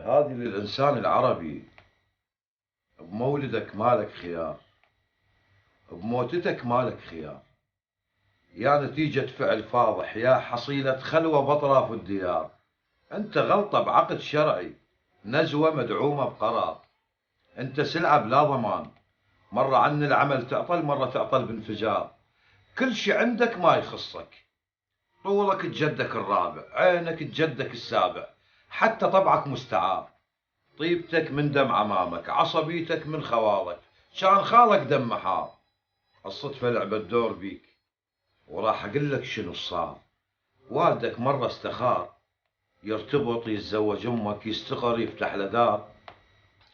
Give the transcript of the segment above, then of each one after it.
هذه للإنسان العربي. بمولدك مالك خيار، بموتتك مالك خيار، يا نتيجة فعل فاضح، يا حصيلة خلوة بأطراف الديار. أنت غلطة بعقد شرعي، نزوة مدعومة بقرار. أنت سلعة بلا ضمان، مرة عن العمل تعطل، مرة تعطل بانفجار. كل شي عندك ما يخصك، طولك تجدك الرابع، عينك تجدك السابع، حتى طبعك مستعار. طيبتك من دم عمامك، عصبيتك من خوالك، كان خالك دم حار. الصدفة لعبت دور بيك، وراح أقول لك شنو صار. والدك مرة استخار، يرتبط يتزوج أمك، يستقر يفتح له دار.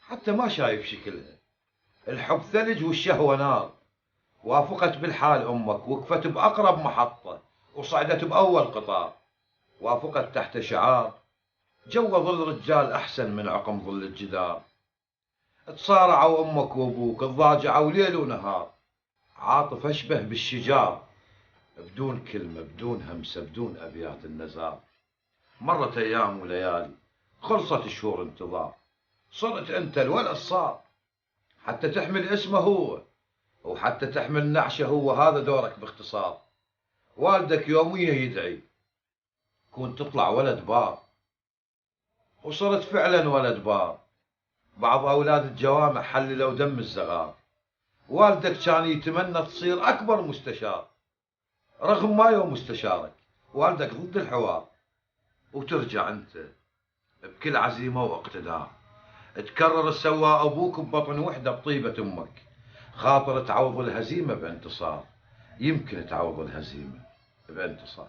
حتى ما شايف شكلها، الحب ثلج والشهوة نار. وافقت بالحال أمك، وقفت بأقرب محطة، وصعدت بأول قطار. وافقت تحت شعار، جوا ظل رجال أحسن من عقم ظل الجدار. تصارعوا أمك وأبوك، تضاجعوا ليل ونهار. عاطف أشبه بالشجار، بدون كلمة، بدون همسة، بدون أبيات النزار. مرت أيام وليالي، خلصت شهور انتظار. صرت أنت الولد صار، حتى تحمل اسمه هو، وحتى تحمل نعشه هو. هذا دورك باختصار. والدك يوميا يدعي كون تطلع ولد بار، وصرت فعلا ولد بار. بعض أولاد الجوامع حللوا دم الزغار. والدك كان يتمنى تصير أكبر مستشار، رغم ما يوم مستشارك والدك ضد الحوار. وترجع أنت بكل عزيمة واقتدار، تكرر سوى أبوك ببطن وحدة بطيبة أمك. خاطر تعوض الهزيمة بانتصار، يمكن تعوض الهزيمة بانتصار.